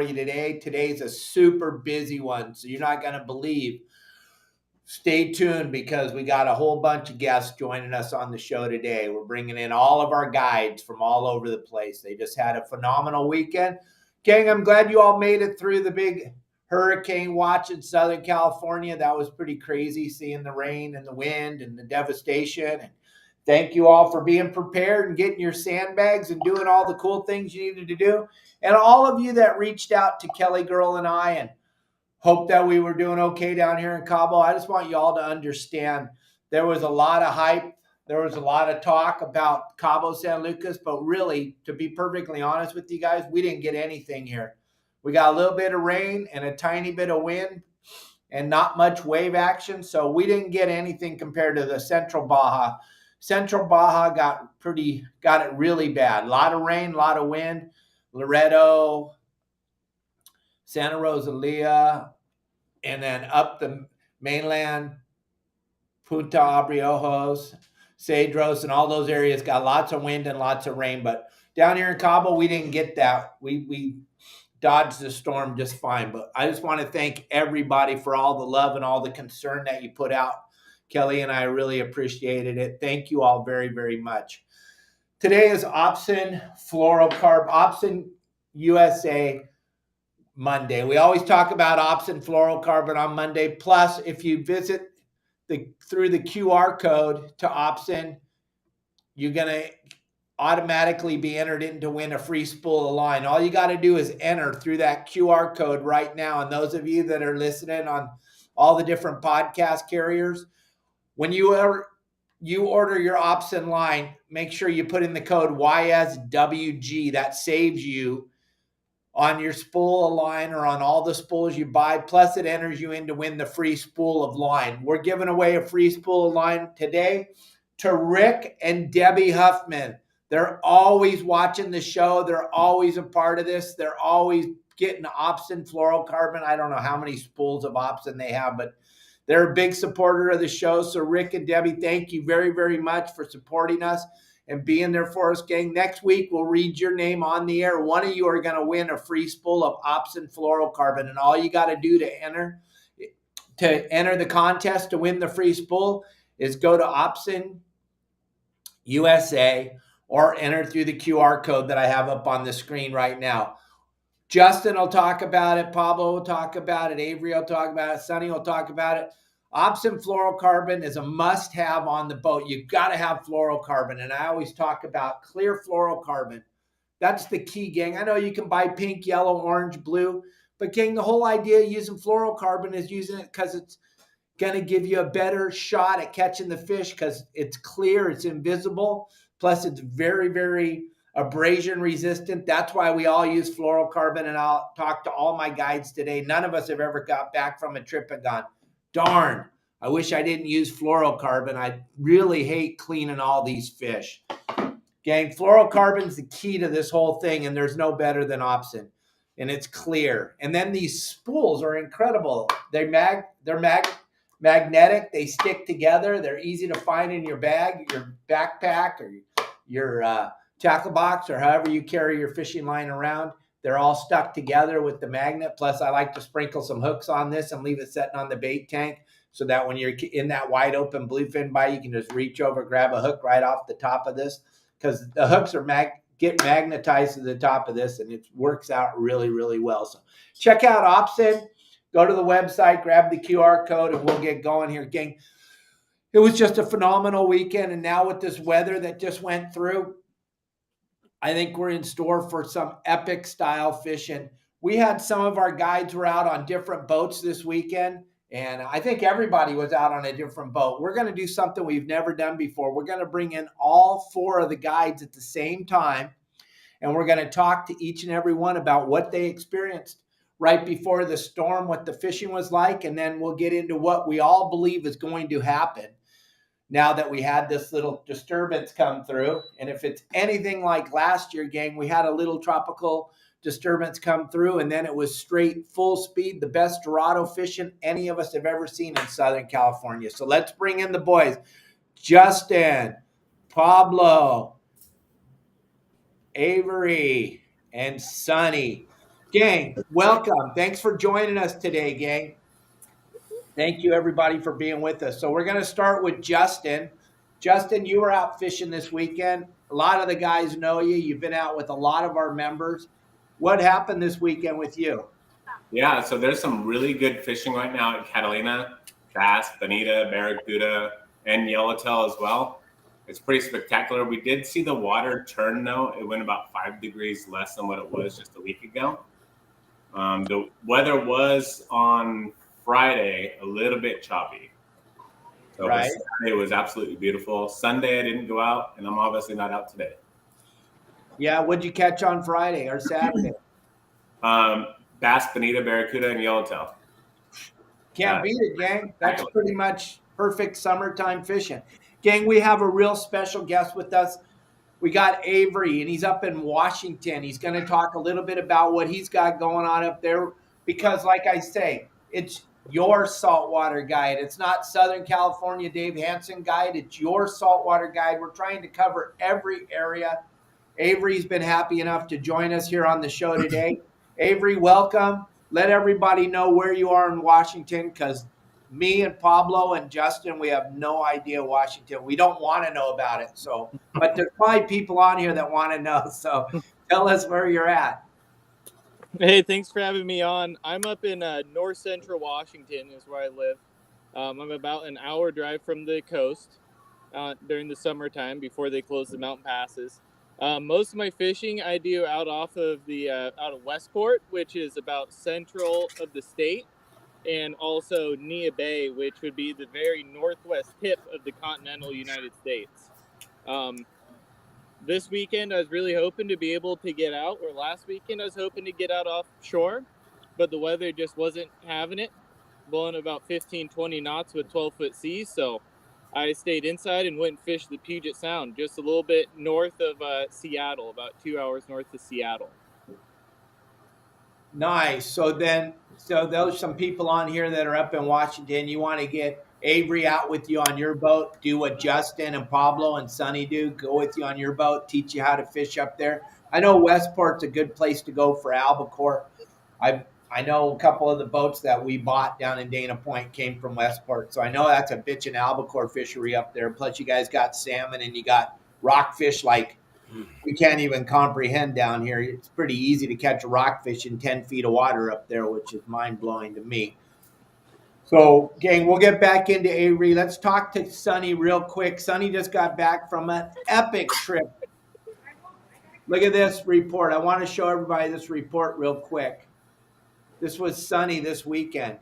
you today. Today's a super busy one, so you're not going to believe. Stay tuned because we got a whole bunch of guests joining us on the show today. We're bringing in all of our guides from all over the place. They just had a phenomenal weekend. Gang, I'm glad you all made it through the big hurricane watch in Southern California. That was pretty crazy, seeing the rain and the wind and the devastation. And thank you all for being prepared and getting your sandbags and doing all the cool things you needed to do. And all of you that reached out to Kelly Girl and I and hope that we were doing okay down here in Cabo. I just want you all to understand there was a lot of hype. There was a lot of talk about Cabo San Lucas, but really, to be perfectly honest with you guys, we didn't get anything here. We got a little bit of rain and a tiny bit of wind and not much wave action, so we didn't get anything compared to the Central Baja. Central Baja got it really bad. A lot of rain, a lot of wind. Loreto, Santa Rosalia, and then up the mainland, Punta Abriojos, Cedros, and all those areas got lots of wind and lots of rain. But down here in Cabo, we didn't get that. We dodged the storm just fine. But I just want to thank everybody for all the love and all the concern that you put out. Kelly and I really appreciated it. Thank you all very, very much. Today is Opsin Fluorocarbon, Opsin USA Monday. We always talk about Opsin Fluorocarbon on Monday. Plus, if you visit through the QR code to Opsin, you're going to automatically be entered in to win a free spool of line. All you got to do is enter through that QR code right now. And those of you that are listening on all the different podcast carriers, when you order your Opsin line, make sure you put in the code YSWG. That saves you on your spool of line or on all the spools you buy. Plus, it enters you in to win the free spool of line. We're giving away a free spool of line today to Rick and Debbie Huffman. They're always watching the show. They're always a part of this. They're always getting Opsin Fluorocarbon. I don't know how many spools of Opsin they have, but they're a big supporter of the show. So Rick and Debbie, thank you very, very much for supporting us and being there for us, gang. Next week, we'll read your name on the air. One of you are going to win a free spool of Opsin Fluorocarbon. And all you got to do to enter the contest to win the free spool is go to Opsin USA or enter through the QR code that I have up on the screen right now. Justin will talk about it. Pablo will talk about it. Avery will talk about it. Sonny will talk about it. Opsin Fluorocarbon is a must-have on the boat. You've got to have fluorocarbon. And I always talk about clear fluorocarbon. That's the key, gang. I know you can buy pink, yellow, orange, blue. But, gang, the whole idea of using fluorocarbon is using it because it's going to give you a better shot at catching the fish because it's clear, it's invisible. Plus, it's very, very abrasion resistant. That's why we all use fluorocarbon. And I'll talk to all my guides today. None of us have ever got back from a trip and gone, darn, I wish I didn't use fluorocarbon. I really hate cleaning all these fish. Gang, fluorocarbon is the key to this whole thing, and there's no better than Opsin. And it's clear. And then these spools are incredible. They're magnetic. They stick together. They're easy to find in your bag, your backpack, or your tackle box, or however you carry your fishing line around. They're all stuck together with the magnet. Plus, I like to sprinkle some hooks on this and leave it sitting on the bait tank so that when you're in that wide open bluefin bite, you can just reach over, grab a hook right off the top of this because the hooks are get magnetized to the top of this, and it works out really, really well. So check out Opsin. Go to the website, grab the QR code, and we'll get going here, gang. It was just a phenomenal weekend, and now with this weather that just went through, I think we're in store for some epic style fishing. We had some of our guides were out on different boats this weekend, and I think everybody was out on a different boat. We're going to do something we've never done before. We're going to bring in all 4 of the guides at the same time, and we're going to talk to each and every one about what they experienced right before the storm, what the fishing was like, and then we'll get into what we all believe is going to happen now that we had this little disturbance come through. And if it's anything like last year, gang, we had a little tropical disturbance come through, and then it was straight full speed, the best Dorado fishing any of us have ever seen in Southern California. So let's bring in the boys. Justin, Pablo, Avery, and Sonny. Gang, welcome. Thanks for joining us today, gang. Thank you, everybody, for being with us. So we're going to start with Justin. Justin, you were out fishing this weekend. A lot of the guys know you. You've been out with a lot of our members. What happened this weekend with you? Yeah, so there's some really good fishing right now at Catalina, bass, bonita, barracuda, and yellowtail as well. It's pretty spectacular. We did see the water turn, though. It went about 5 degrees less than what it was just a week ago. The weather was on Friday a little bit choppy. So Right. Saturday was absolutely beautiful. Sunday I didn't go out, and I'm obviously not out today. Yeah, what'd you catch on Friday or Saturday? Bass, bonita, barracuda, and yellowtail. Can't beat it, gang. That's pretty much perfect summertime fishing. Gang, we have a real special guest with us. We got Avery, and he's up in Washington. He's going to talk a little bit about what he's got going on up there because, like I say, it's your saltwater guide. It's not Southern California Dave Hansen guide. It's your saltwater guide. We're trying to cover every area. Avery's been happy enough to join us here on the show today. Avery, welcome. Let everybody know where you are in Washington because me and Pablo and Justin, we have no idea Washington. We don't want to know about it. So, but there's probably people on here that want to know. So tell us where you're at. Hey, thanks for having me on. I'm up in north central Washington is where I live. I'm about an hour drive from the coast during the summertime before they close the mountain passes. Most of my fishing I do out of Westport, which is about central of the state, and also Nia Bay, which would be the very northwest tip of the continental United States. This weekend I was really hoping to be able to get out, or last weekend I was hoping to get out offshore, but the weather just wasn't having it, blowing about 15, 20 knots with 12-foot seas, so I stayed inside and went and fished the Puget Sound, just a little bit north of Seattle, about 2 hours north of Seattle. Nice. So there's some people on here that are up in Washington. You want to get Avery out with you on your boat, do what Justin and Pablo and Sonny do, go with you on your boat, teach you how to fish up there. I know Westport's a good place to go for albacore. I know a couple of the boats that we bought down in Dana Point came from Westport. So I know that's a bitchin' albacore fishery up there. Plus you guys got salmon and you got rockfish like we can't even comprehend down here. It's pretty easy to catch a rockfish in 10 feet of water up there, which is mind-blowing to me. So, gang, we'll get back into Avery. Let's talk to Sonny real quick. Sonny just got back from an epic trip. Look at this report. I want to show everybody this report real quick. This was Sonny this weekend.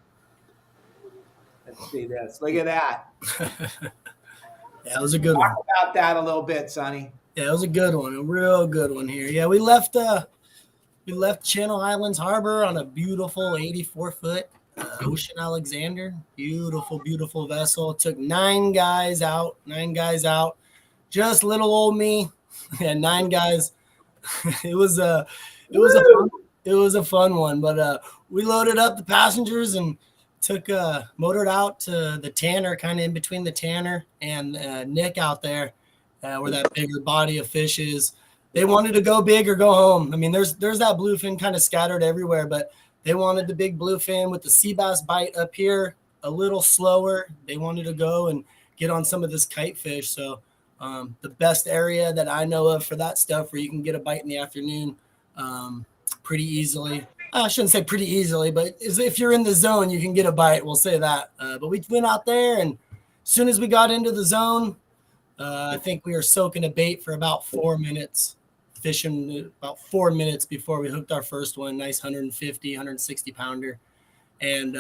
Let's see this. Look at that. Yeah, it was a good one. Talk about that a little bit, Sonny. Yeah, it was a good one, a real good one here. Yeah, we left Channel Islands Harbor on a beautiful 84-foot Ocean Alexander. Beautiful, beautiful vessel. Took 9 guys out. Just little old me and 9 guys. It was a fun one, but we loaded up the passengers and motored out to the Tanner, kind of in between the Tanner and Nick out there. Where that bigger body of fish is. They wanted to go big or go home. I mean, there's that bluefin kind of scattered everywhere, but they wanted the big bluefin with the sea bass bite up here, a little slower. They wanted to go and get on some of this kite fish. So the best area that I know of for that stuff where you can get a bite in the afternoon pretty easily. I shouldn't say pretty easily, but if you're in the zone, you can get a bite. We'll say that. But we went out there, and as soon as we got into the zone, I think we were soaking a bait for about 4 minutes, fishing about 4 minutes before we hooked our first one, nice 150, 160 pounder. And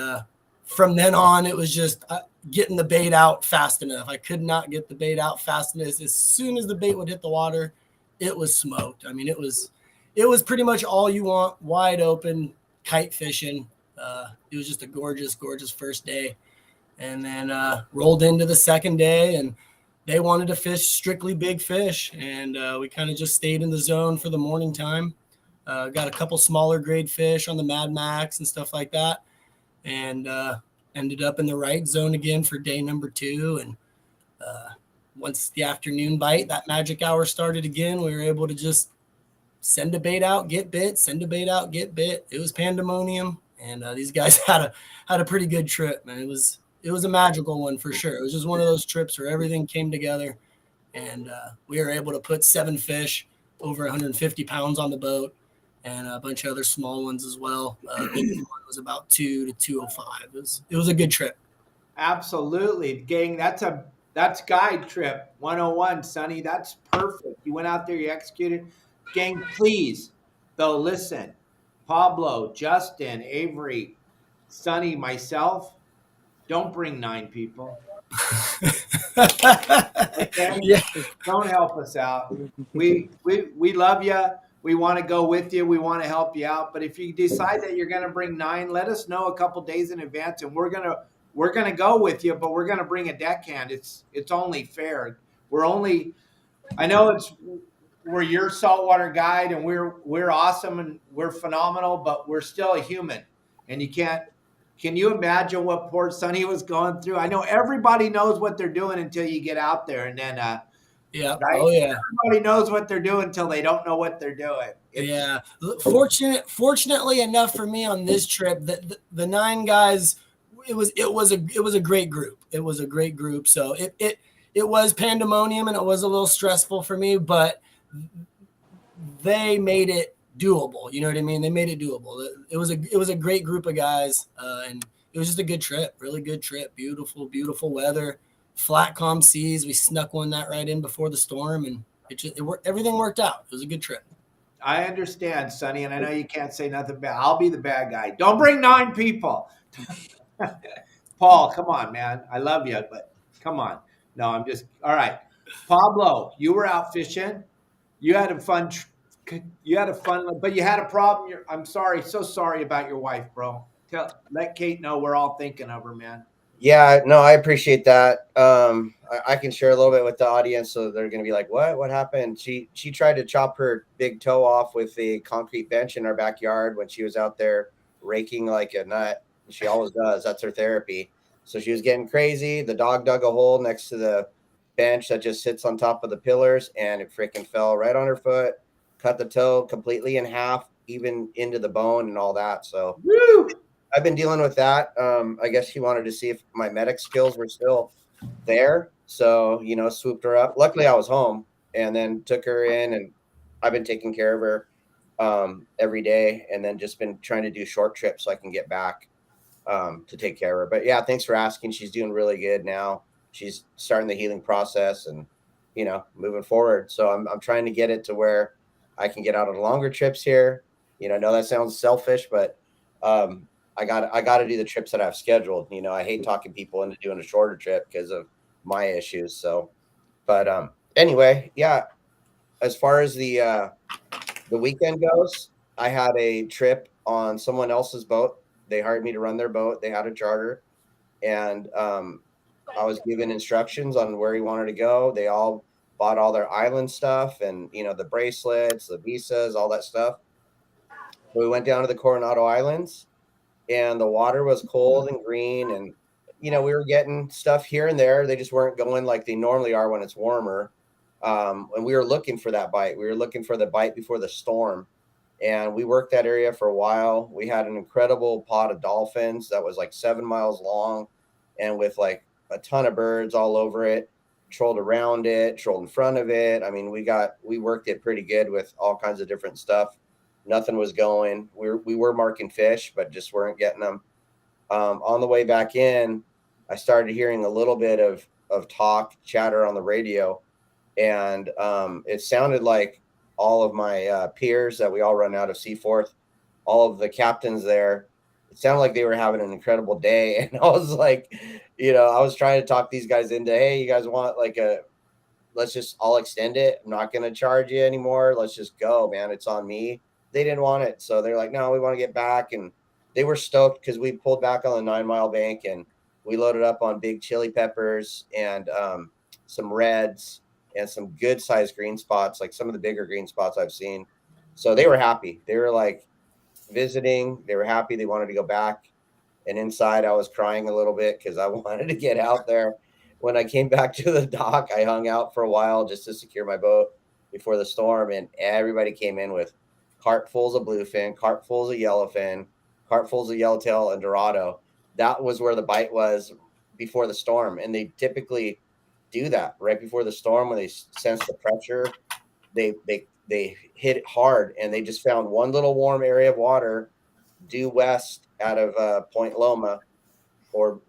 from then on, it was just getting the bait out fast enough. I could not get the bait out fast enough. As soon as the bait would hit the water, it was smoked. I mean, it was pretty much all you want, wide open kite fishing. It was just a gorgeous, gorgeous first day. And then rolled into the second day, and they wanted to fish strictly big fish, and we kind of just stayed in the zone for the morning time. Got a couple smaller grade fish on the Mad Max and stuff like that, and ended up in the right zone again for day number 2. And once the afternoon bite, that magic hour started again, we were able to just send a bait out, get bit, send a bait out, get bit. It was pandemonium, and these guys had a pretty good trip, man. It was a magical one for sure. It was just one of those trips where everything came together, and we were able to put 7 fish over 150 pounds on the boat, and a bunch of other small ones as well. The big one was about 2 to 205. It was a good trip. Absolutely, gang. That's guide trip 101, Sonny. That's perfect. You went out there, you executed. Gang, please, though, listen. Pablo, Justin, Avery, Sonny, myself, don't bring 9 people. Okay? Yeah. Don't help us out. We love you. We want to go with you. We want to help you out. But if you decide that you're going to bring 9, let us know a couple days in advance, and we're gonna go with you. But we're gonna bring a deckhand. It's only fair. I know we're your saltwater guide, and we're awesome and we're phenomenal, but we're still a human, and you can't. Can you imagine what poor Sonny was going through? I know everybody knows what they're doing until you get out there, and then yeah. right? Oh yeah. Everybody knows what they're doing until they don't know what they're doing. Yeah. Fortunately enough for me on this trip, the 9 guys, it was a great group. It was a great group. So it was pandemonium, and it was a little stressful for me, but they made it doable. You know what I mean? They made it doable. It was a great group of guys, and it was just a good trip. Really good trip. Beautiful, beautiful weather. Flat, calm seas. We snuck one that right in before the storm, and everything worked out. It was a good trip. I understand, Sonny, and I know you can't say nothing bad. I'll be the bad guy. Don't bring 9 people. Paul, come on, man. I love you, but come on. No, I'm just all right. Pablo, you were out fishing. You had a fun. But you had a problem. I'm sorry, so sorry about your wife, bro. Let Kate know we're all thinking of her, man. Yeah, no, I appreciate that. I can share a little bit with the audience, so they're going to be like, "What happened?" She tried to chop her big toe off with a concrete bench in our backyard when she was out there raking like a nut. She always does. That's her therapy. So she was getting crazy. The dog dug a hole next to the bench that just sits on top of the pillars, and it freaking fell right on her foot, cut the toe completely in half, even into the bone and all that. So Woo! I've been dealing with that. I guess she wanted to see if my medic skills were still there. So, swooped her up. Luckily, I was home and then took her in, and I've been taking care of her every day, and then just been trying to do short trips so I can get back to take care of her. But yeah, thanks for asking. She's doing really good now. She's starting the healing process and, moving forward. So I'm trying to get it to where I can get out on longer trips here. I know that sounds selfish, but I got to do the trips that I've scheduled. I hate talking people into doing a shorter trip because of my issues. So, but anyway, yeah. As far as the weekend goes, I had a trip on someone else's boat. They hired me to run their boat. They had a charter, and I was given instructions on where he wanted to go. They all bought all their island stuff and the bracelets, the visas, all that stuff. So we went down to the Coronado Islands. And the water was cold and green, and we were getting stuff here and there. They just weren't going like they normally are when it's warmer. And we were looking for that bite. We were looking for the bite before the storm, and we worked that area for a while. We had an incredible pod of dolphins that was like 7 miles long, and with like a ton of birds all over it. Trolled around it, trolled in front of it. I mean, we worked it pretty good with all kinds of different stuff. Nothing was going. We were marking fish, but just weren't getting them. On the way back in, I started hearing a little bit of chatter on the radio, and it sounded like all of my peers that we all run out of Seaforth, all of the captains there, it sounded like they were having an incredible day. And I was like, I was trying to talk these guys into, hey, you guys want I'll extend it. I'm not going to charge you anymore. Let's just go, man. It's on me. They didn't want it. So they're like, no, we want to get back. And they were stoked because we pulled back on the 9 Mile bank and we loaded up on big chili peppers and some reds and some good sized green spots, like some of the bigger green spots I've seen. So they were happy. They were like visiting. They were happy. They wanted to go back. And inside I was crying a little bit because I wanted to get out there. When I came back to the dock, I hung out for a while just to secure my boat. before the storm, and everybody came in with cartfuls of bluefin, cartfuls of yellowfin, cartfuls of yellowtail and Dorado. That was where the bite was before the storm, and they typically do that right before the storm when they sense the pressure. They hit it hard, and they just found one little warm area of water due west out of Point Loma or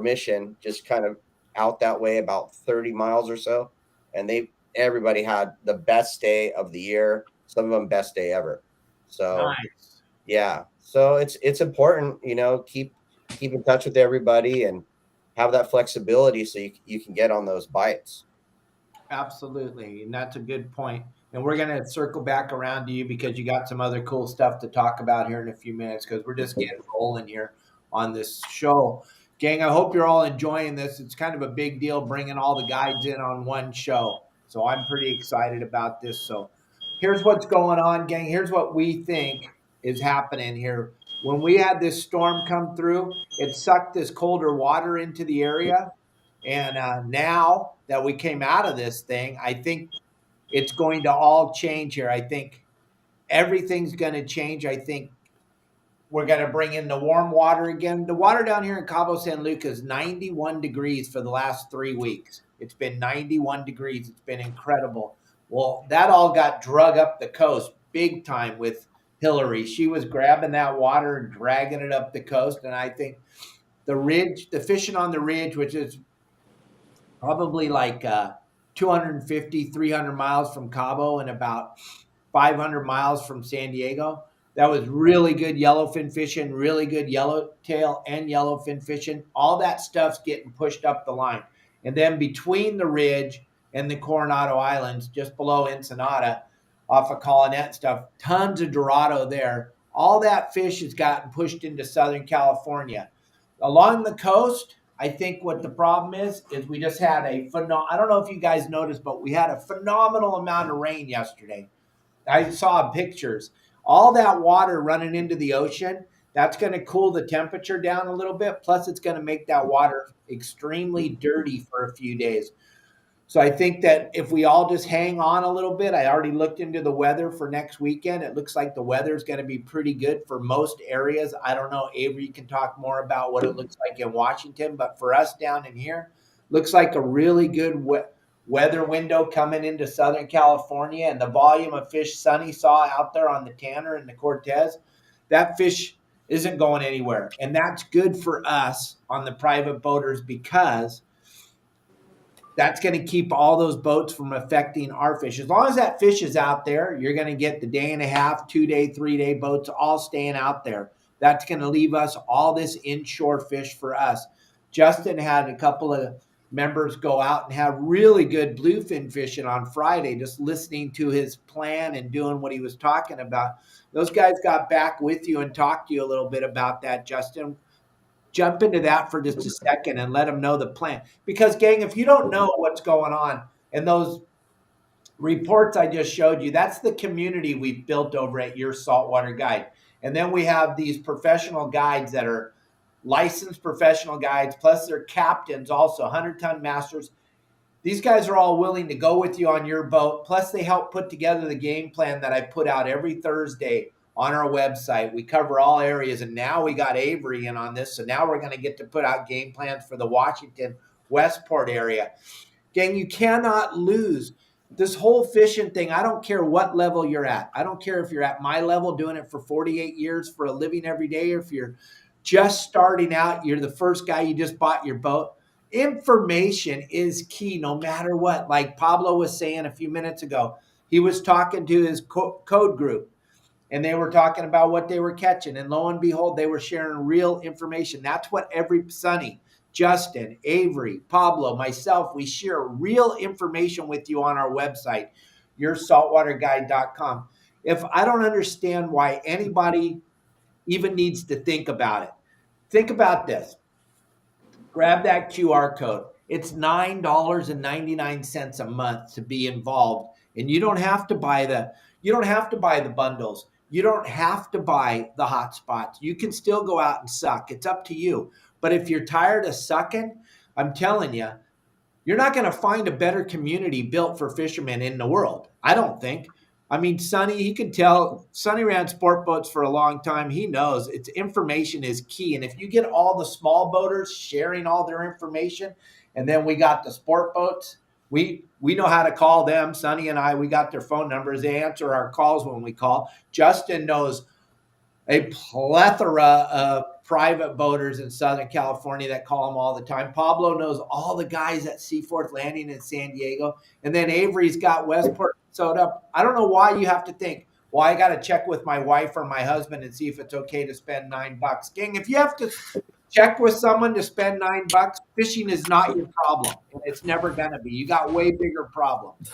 Mission, just kind of out that way about 30 miles or so, and everybody had the best day of the year, some of them best day ever. So Nice. yeah, so it's important, keep in touch with everybody and have that flexibility so you can get on those bites. Absolutely. And that's a good point. And we're going to circle back around to you because you got some other cool stuff to talk about here in a few minutes because we're just getting rolling here on this show. Gang, I hope you're all enjoying this. It's kind of a big deal bringing all the guides in on one show. So I'm pretty excited about this. So here's what's going on, gang. Here's what we think is happening here. When we had this storm come through, it sucked this colder water into the area. And now that we came out of this thing, I think it's going to all change here. I think everything's going to change. I think we're going to bring in the warm water again. The water down here in Cabo San Lucas is 91 degrees for the last 3 weeks. It's been 91 degrees. It's been incredible. Well, that all got drug up the coast big time with Hillary. She was grabbing that water and dragging it up the coast. And I think the ridge, the fishing on the ridge, which is probably like 250, 300 miles from Cabo and about 500 miles from San Diego. That was really good yellowfin fishing, really good yellowtail and yellowfin fishing. All that stuff's getting pushed up the line. And then between the ridge and the Coronado Islands, just below Ensenada, off of Colonet and stuff, tons of Dorado there. All that fish has gotten pushed into Southern California. Along the coast, I think what the problem is we just had I don't know if you guys noticed, but we had a phenomenal amount of rain yesterday. I saw pictures. All that water running into the ocean, that's going to cool the temperature down a little bit. Plus, it's going to make that water extremely dirty for a few days. So I think that if we all just hang on a little bit, I already looked into the weather for next weekend. It looks like the weather is going to be pretty good for most areas. I don't know, Avery, you can talk more about what it looks like in Washington, but for us down in here, looks like a really good weather window coming into Southern California. And the volume of fish Sonny saw out there on the Tanner and the Cortez, that fish isn't going anywhere. And that's good for us on the private boaters because that's going to keep all those boats from affecting our fish. As long as that fish is out there, you're going to get the day and a half, 2 day, 3 day boats all staying out there. That's going to leave us all this inshore fish for us. Justin had a couple of members go out and have really good bluefin fishing on Friday, just listening to his plan and doing what he was talking about. Those guys got back with you and talked to you a little bit about that, Justin. Jump into that for just a second and let them know the plan. Because, gang, if you don't know what's going on and those reports I just showed you, that's the community we've built over at Your Saltwater Guide. And then we have these professional guides that are licensed professional guides, plus they're captains also, 100-ton masters. These guys are all willing to go with you on your boat. Plus, they help put together the game plan that I put out every Thursday on our website. We cover all areas, and now we got Avery in on this. So now we're going to get to put out game plans for the Washington Westport area. Gang, you cannot lose this whole fishing thing. I don't care what level you're at. I don't care if you're at my level doing it for 48 years for a living every day, or if you're just starting out, you're the first guy, you just bought your boat. Information is key no matter what. Like Pablo was saying a few minutes ago, he was talking to his code group. And they were talking about what they were catching. And lo and behold, they were sharing real information. That's what every Sonny, Justin, Avery, Pablo, myself, we share real information with you on our website, yoursaltwaterguide.com. If I don't understand why anybody even needs to think about it, think about this. Grab that QR code. It's $9.99 a month to be involved. And you don't have to buy the bundles. You don't have to buy the hot spots. You can still go out and suck. It's up to you. But if you're tired of sucking, I'm telling you, you're not going to find a better community built for fishermen in the world. I don't think. I mean, Sonny, he can tell. Sonny ran sport boats for a long time. He knows it's information is key. And if you get all the small boaters sharing all their information, and then we got the sport boats, we know how to call them. Sonny and I, we got their phone numbers. They answer our calls when we call. Justin knows a plethora of private boaters in Southern California that call him all the time. Pablo knows all the guys at Seaforth Landing in San Diego. And then Avery's got Westport, Minnesota. I don't know why you have to think, well, I got to check with my wife or my husband and see if it's okay to spend $9. Gang, if you have to check with someone to spend $9, fishing is not your problem. And it's never going to be. You got way bigger problems.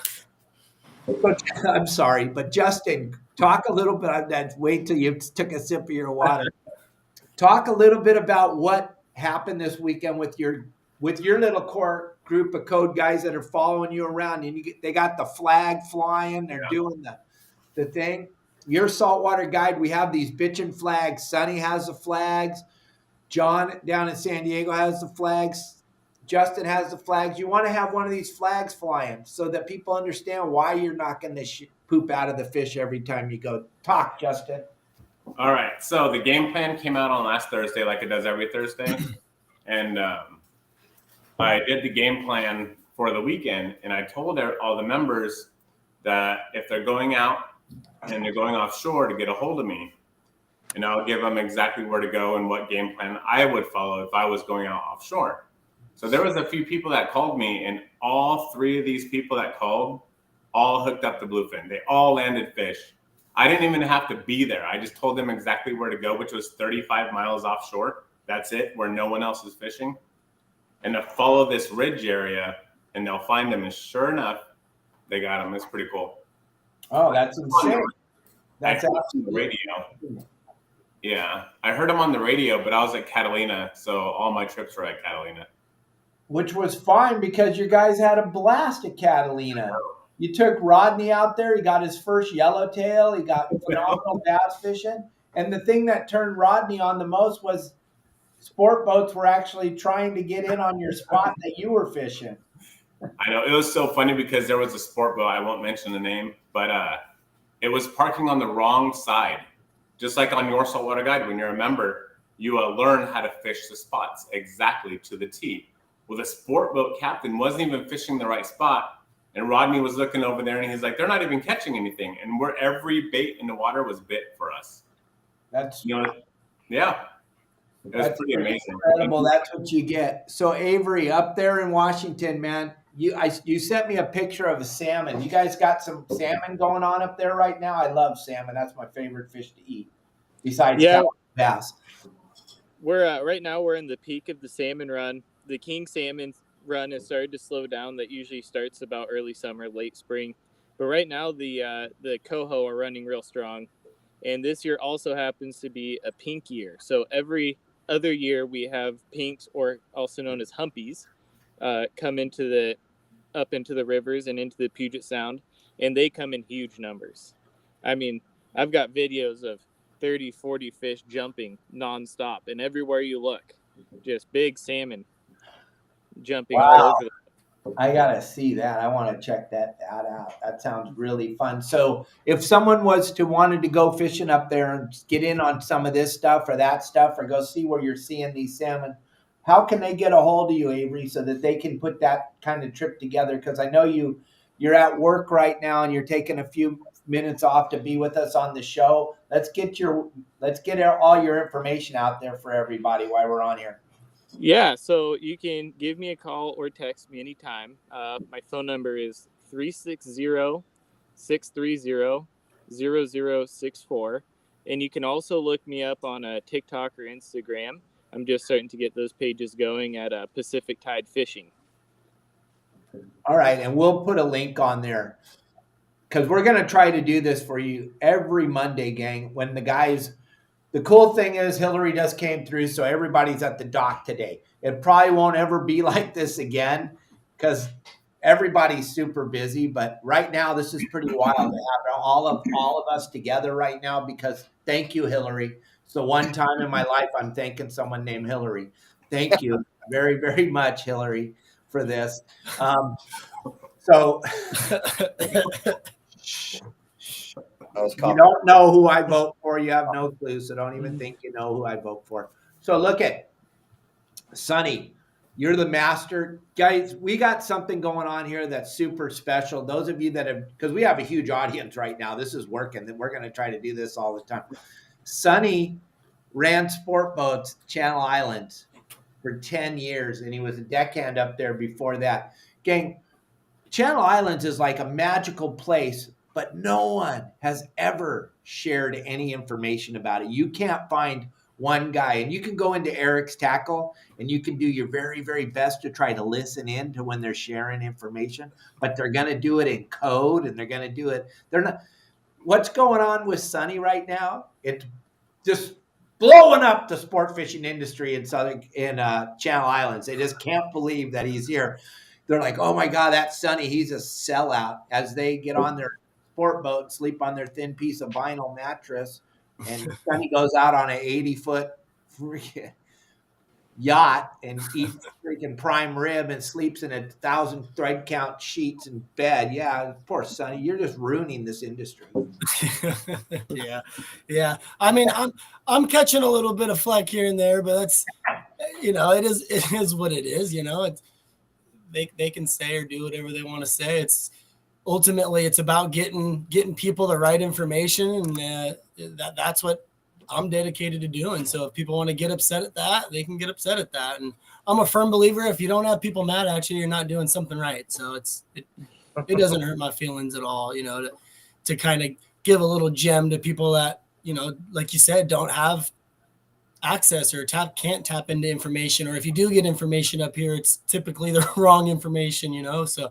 But, I'm sorry, but Justin, talk a little bit on that. Wait till you took a sip of your water. Talk a little bit about what happened this weekend with your little core group of code guys that are following you around, and they got the flag flying. They're doing the thing. Your saltwater guide. We have these bitchin' flags. Sonny has the flags. John down in San Diego has the flags. Justin has the flags. You want to have one of these flags flying so that people understand why you're not going to poop out of the fish every time you go. Talk, Justin. All right. So the game plan came out on last Thursday, like it does every Thursday. And I did the game plan for the weekend. And I told all the members that if they're going out and they're going offshore to get a hold of me, and I'll give them exactly where to go and what game plan I would follow if I was going out offshore. So there was a few people that called me, and all three of these people that called all hooked up the bluefin. They all landed fish. I didn't even have to be there. I just told them exactly where to go, which was 35 miles offshore. That's it, where no one else is fishing. And to follow this ridge area, and they'll find them. And sure enough, they got them. It's pretty cool. Oh, that's insane. That's on the radio. Yeah, I heard them on the radio, but I was at Catalina, so all my trips were at Catalina. Which was fine because you guys had a blast at Catalina. You took Rodney out there. He got his first yellowtail. He got phenomenal bass fishing. And the thing that turned Rodney on the most was sport boats were actually trying to get in on your spot that you were fishing. I know. It was so funny because there was a sport boat. I won't mention the name, but it was parking on the wrong side. Just like on Your Saltwater Guide, when you're a member, you learn how to fish the spots exactly to the T. Well, the sport boat captain wasn't even fishing the right spot. And Rodney was looking over there and he's like, they're not even catching anything. And every bait in the water was bit for us. That's, yeah. It was pretty amazing. Incredible. That's what you get. So Avery, up there in Washington, man, you sent me a picture of a salmon. You guys got some salmon going on up there right now? I love salmon. That's my favorite fish to eat besides bass. We're right now we're in the peak of the salmon run. The king salmon run has started to slow down. That usually starts about early summer, late spring. But right now the coho are running real strong. And this year also happens to be a pink year. So every other year we have pinks, or also known as humpies, come up into the rivers and into the Puget Sound, and they come in huge numbers. I mean, I've got videos of 30, 40 fish jumping nonstop, and everywhere you look, just big salmon jumping all over. I gotta see that. I want to check that out. That sounds really fun. So, if someone wanted to go fishing up there and get in on some of this stuff or that stuff, or go see where you're seeing these salmon, how can they get a hold of you, Avery, so that they can put that kind of trip together? Because I know you're at work right now and you're taking a few minutes off to be with us on the show. Let's get all your information out there for everybody while we're on here. Yeah, so you can give me a call or text me anytime. My phone number is 360-630-0064. And you can also look me up on TikTok or Instagram. I'm just starting to get those pages going at Pacific Tide Fishing. All right, and we'll put a link on there because we're going to try to do this for you every Monday, gang, when the guys... The cool thing is Hillary just came through, so everybody's at the dock today. It probably won't ever be like this again because everybody's super busy. But right now, this is pretty wild to have all of us together right now because thank you, Hillary. It's the one time in my life I'm thanking someone named Hillary. Thank you very, very much, Hillary, for this. So I was You caught. don't know who I vote for. You have no clue, so don't even think you know who I vote for. So look at Sonny. You're the master. Guys, we got something going on here that's super special. Those of you that have, because we have a huge audience right now, this is working. We're going to try to do this all the time. Sonny ran sport boats, Channel Islands, for 10 years, and he was a deckhand up there before that. Gang, Channel Islands is like a magical place, but no one has ever shared any information about it. You can't find one guy, and you can go into Eric's Tackle and you can do your very, very best to try to listen in to when they're sharing information, but they're going to do it in code and they're going to do it. They're not. What's going on with Sonny right now? It's just blowing up the sport fishing industry in Channel Islands. They just can't believe that he's here. They're like, oh my God, that's Sonny. He's a sellout. As they get on their sport boat, sleep on their thin piece of vinyl mattress, and Sonny goes out on an 80-foot freaking yacht and eats freaking prime rib and sleeps in 1,000 thread count sheets in bed. Yeah, poor Sonny, you're just ruining this industry. Yeah. I mean, I'm catching a little bit of flack here and there, but that's, it is what it is. It's, they can say or do whatever they want to say. It's ultimately it's about getting people the right information, and that's what I'm dedicated to doing. So if people want to get upset at that, they can get upset at that. And I'm a firm believer, if you don't have people mad at you, you're not doing something right. So it doesn't hurt my feelings at all, to kind of give a little gem to people that, like you said, don't have access or can't tap into information. Or if you do get information up here, it's typically the wrong information, So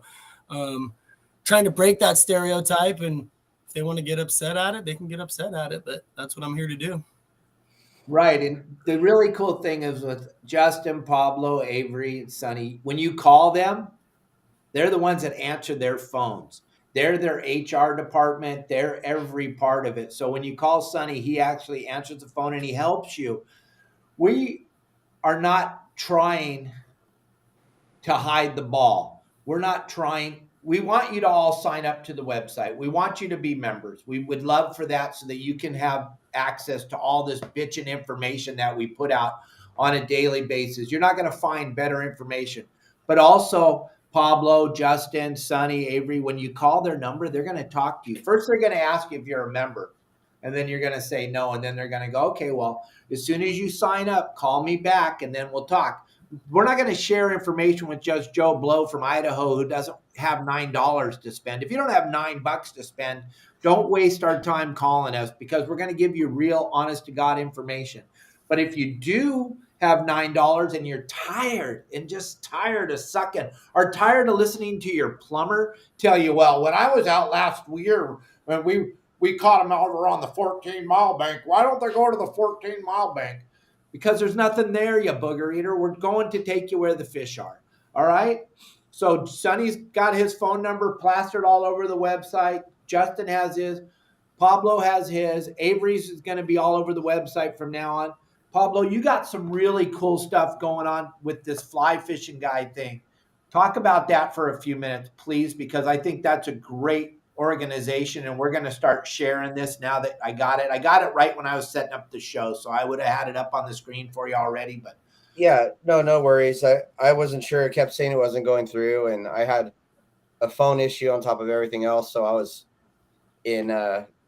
trying to break that stereotype, and if they want to get upset at it, they can get upset at it. But that's what I'm here to do. Right. And the really cool thing is with Justin, Pablo, Avery, and Sonny, when you call them, they're the ones that answer their phones. They're their HR department. They're every part of it. So when you call Sonny, he actually answers the phone and he helps you. We are not trying to hide the ball. We're not trying. We want you to all sign up to the website. We want you to be members. We would love for that so that you can have access to all this bitchin' information that we put out on a daily basis. You're not going to find better information. But also, Pablo, Justin, Sonny, Avery, when you call their number, they're going to talk to you. First, they're going to ask you if you're a member. And then you're going to say no. And then they're going to go, okay, well, as soon as you sign up, call me back and then we'll talk. We're not going to share information with just Joe Blow from Idaho who doesn't have $9 to spend. If you don't have $9 to spend, don't waste our time calling us, because we're going to give you real, honest to God information. But if you do have $9 and you're tired and just tired of sucking, or tired of listening to your plumber tell you, well, when I was out last year, when we caught them over on the 14-mile bank. Why don't they go to the 14-mile bank? Because there's nothing there, you booger eater. We're going to take you where the fish are. All right? So Sonny's got his phone number plastered all over the website. Justin has his. Pablo has his. Avery's is going to be all over the website from now on. Pablo, you got some really cool stuff going on with this fly fishing guide thing. Talk about that for a few minutes, please, because I think that's a great organization, and we're going to start sharing this now that I got it. I got it right when I was setting up the show, so I would have had it up on the screen for you already. But yeah, no worries. I wasn't sure. It kept saying it wasn't going through, and I had a phone issue on top of everything else, so I was in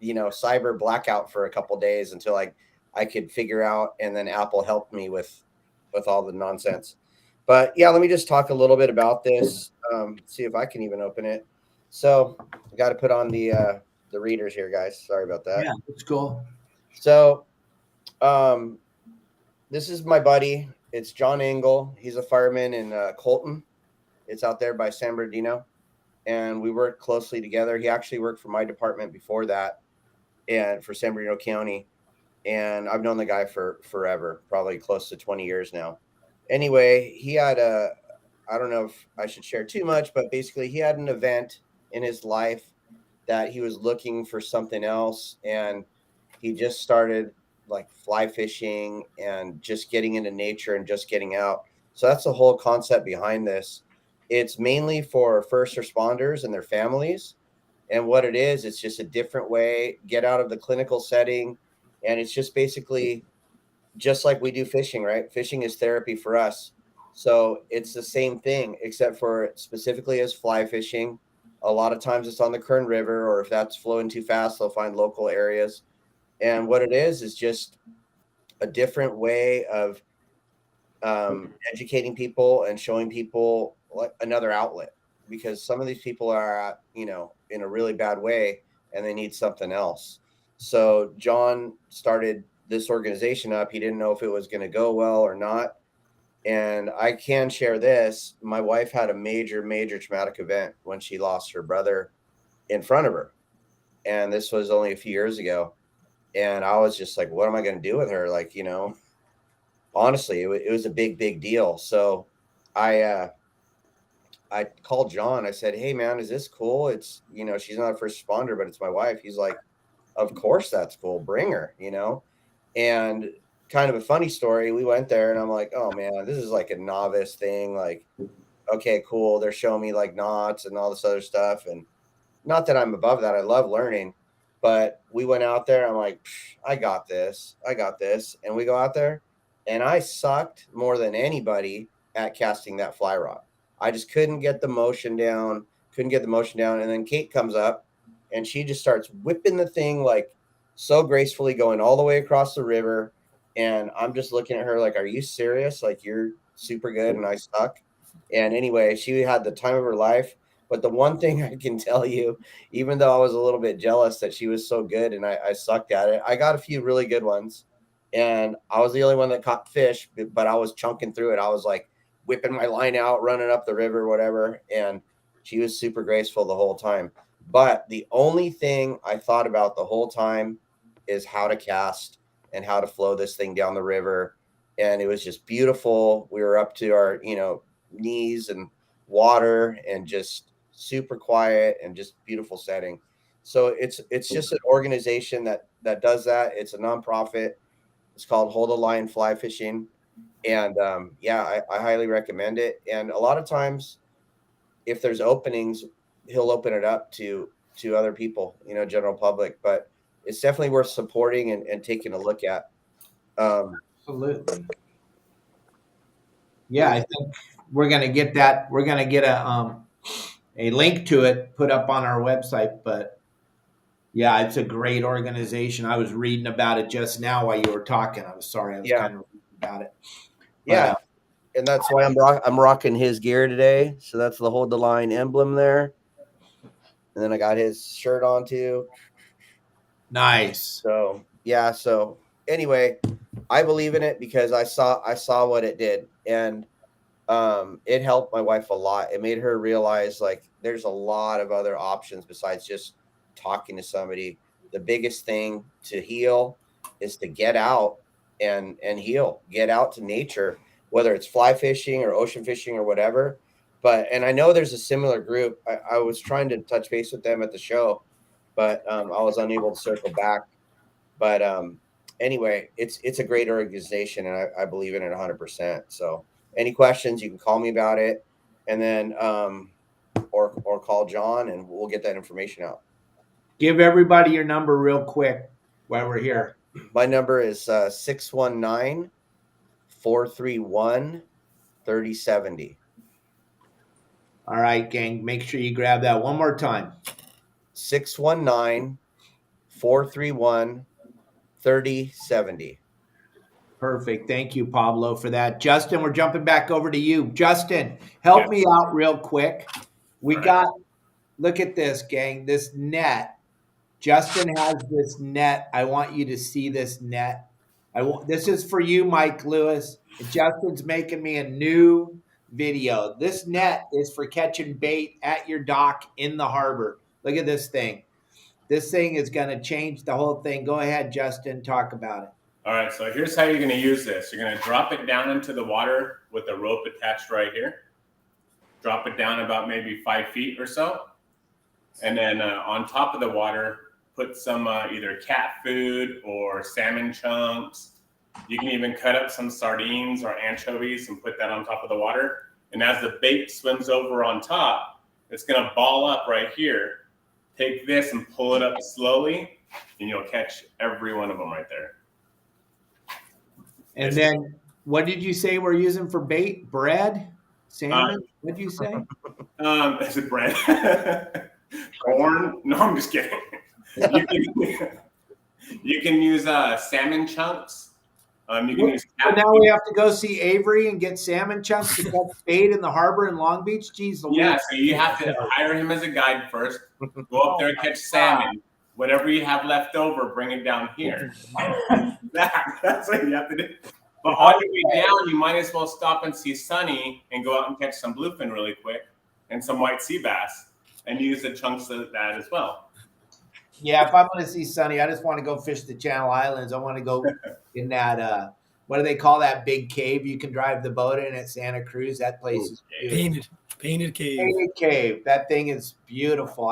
cyber blackout for a couple days until I could figure out, and then Apple helped me with all the nonsense. But yeah, let me just talk a little bit about this. See if I can even open it. So I got to put on the readers here, guys. Sorry about that. Yeah, it's cool. So this is my buddy. It's John Engel. He's a fireman in Colton. It's out there by San Bernardino. And we work closely together. He actually worked for my department before that, and for San Bernardino County. And I've known the guy for forever, probably close to 20 years now. Anyway, he had I don't know if I should share too much, but basically he had an event in his life that he was looking for something else, and he just started like fly fishing and just getting into nature and just getting out. So that's the whole concept behind this. It's mainly for first responders and their families, And what it is, it's just a different way, get out of the clinical setting. And it's just basically just like we do fishing, right? Fishing is therapy for us. So it's the same thing, except for specifically as fly fishing. A lot of times it's on the Kern River, or if that's flowing too fast, they'll find local areas. And what it is just a different way of educating people and showing people like another outlet, because some of these people are, in a really bad way and they need something else. So John started this organization up. He didn't know if it was going to go well or not. And I can share this. My wife had a major, major traumatic event when she lost her brother in front of her. And this was only a few years ago. And I was just like, what am I going to do with her? Like, honestly, it was a big, big deal. So I called John. I said, hey, man, is this cool? It's, she's not a first responder, but it's my wife. He's like, of course that's cool. Bring her, And kind of a funny story. We went there and I'm like, oh, man, this is like a novice thing. Like, okay, cool. They're showing me like knots and all this other stuff. And not that I'm above that. I love learning. But we went out there. I'm like, I got this. And we go out there. And I sucked more than anybody at casting that fly rod. I just couldn't get the motion down. And then Kate comes up and she just starts whipping the thing like so gracefully, going all the way across the river. And I'm just looking at her like, are you serious? Like, you're super good and I suck. And anyway, she had the time of her life. But the one thing I can tell you, even though I was a little bit jealous that she was so good and I sucked at it, I got a few really good ones. And I was the only one that caught fish, but I was chunking through it. I was like whipping my line out, running up the river, whatever. And she was super graceful the whole time. But the only thing I thought about the whole time is how to cast and how to flow this thing down the river. And it was just beautiful. We were up to our, knees in water and just super quiet and just beautiful setting. So it's just an organization that does that. It's a nonprofit. It's called Hold a Line Fly Fishing. And I highly recommend it. And a lot of times, if there's openings, he'll open it up to other people, general public. But it's definitely worth supporting and taking a look at. Absolutely. Yeah, I think we're gonna get that. We're gonna get a link to it put up on our website. But yeah, it's a great organization. I was reading about it just now while you were talking. I was sorry, I was kind of reading about it. But, and that's why I'm rocking his gear today. So that's the Hold the Line emblem there. And then I got his shirt on too. Nice. So yeah. So anyway, I believe in it because I saw what it did, and it helped my wife a lot. It made her realize like there's a lot of other options besides just talking to somebody. The biggest thing to heal is to get out and heal. Get out to nature, whether it's fly fishing or ocean fishing or whatever. And I know there's a similar group. I was trying to touch base with them at the show, but I was unable to circle back. But anyway, it's a great organization, and I believe in it 100%. So any questions, you can call me about it, and then or call John, and we'll get that information out. Give everybody your number real quick while we're here. My number is 619-431-3070. All right, gang. Make sure you grab that one more time. 619-431-3070. Perfect. Thank you, Pablo, for that. Justin, we're jumping back over to you. Justin, help me out real quick. Look at this, gang, this net. Justin has this net. I want you to see this net. This is for you, Mike Lewis. Justin's making me a new video. This net is for catching bait at your dock in the harbor. Look at this thing. This thing is going to change the whole thing. Go ahead, Justin, talk about it. All right, so here's how you're going to use this. You're going to drop it down into the water with a rope attached right here. Drop it down about maybe 5 feet or so. And then on top of the water, put some either cat food or salmon chunks. You can even cut up some sardines or anchovies and put that on top of the water. And as the bait swims over on top, it's going to ball up right here. take this and pull it up slowly, and you'll catch every one of them right there. And then, what did you say we're using for bait? Bread? Salmon? What did you say? Is it bread? Corn? No, I'm just kidding. You can use salmon chunks. You can use. So now we have to go see Avery and get salmon chunks to catch bait in the harbor in Long Beach. Jeez, Yeah, so you have to hire him as a guide first. Go up there and catch salmon. Whatever you have left over, bring it down here. That's what you have to do. But on your way down, you might as well stop and see Sonny and go out and catch some bluefin really quick and some white sea bass and use the chunks of that as well. Yeah, if I'm going to see Sonny, I just want to go fish the Channel Islands. I want to go in that, what do they call that big cave you can drive the boat in at Santa Cruz? That place is beautiful. Painted cave. Painted cave. That thing is beautiful.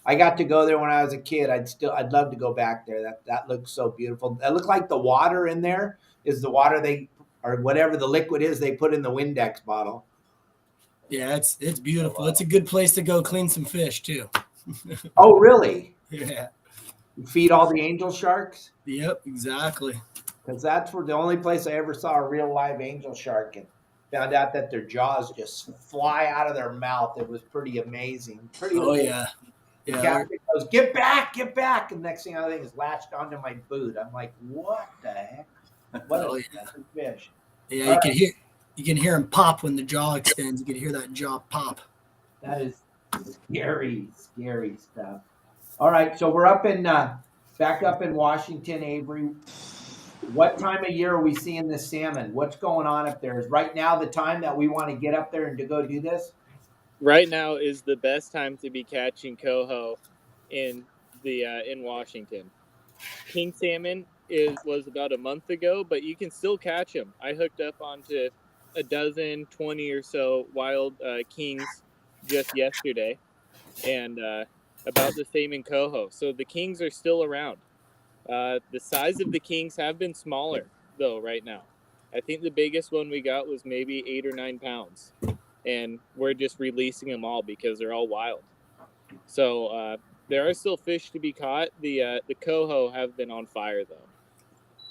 I got to go there when I was a kid. I'd love to go back there. That looks so beautiful. It looked like the water in there is the water or whatever the liquid is they put in the Windex bottle. Yeah, it's beautiful. It's a good place to go clean some fish too. Oh, really? Yeah. You feed all the angel sharks? Yep, exactly. Because that's the only place I ever saw a real live angel shark, and found out that their jaws just fly out of their mouth. It was pretty amazing. Yeah. The captain goes, get back. And next thing I think is latched onto my boot. I'm like, what the heck? What a fish. Yeah, you can hear him pop when the jaw extends. You can hear that jaw pop. That is scary stuff. All right, so we're back up in Washington, Avery. What time of year are we seeing this salmon? What's going on up there? Is right now the time that we want to get up there and to go do this? Right now is the best time to be catching coho in Washington. King salmon was about a month ago, but you can still catch them. I hooked up onto 20 or so wild kings just yesterday, and about the same in coho. So the kings are still around. The size of the kings have been smaller though right now. I think the biggest one we got was maybe 8 or 9 pounds, and we're just releasing them all because they're all wild. So there are still fish to be caught. The coho have been on fire though.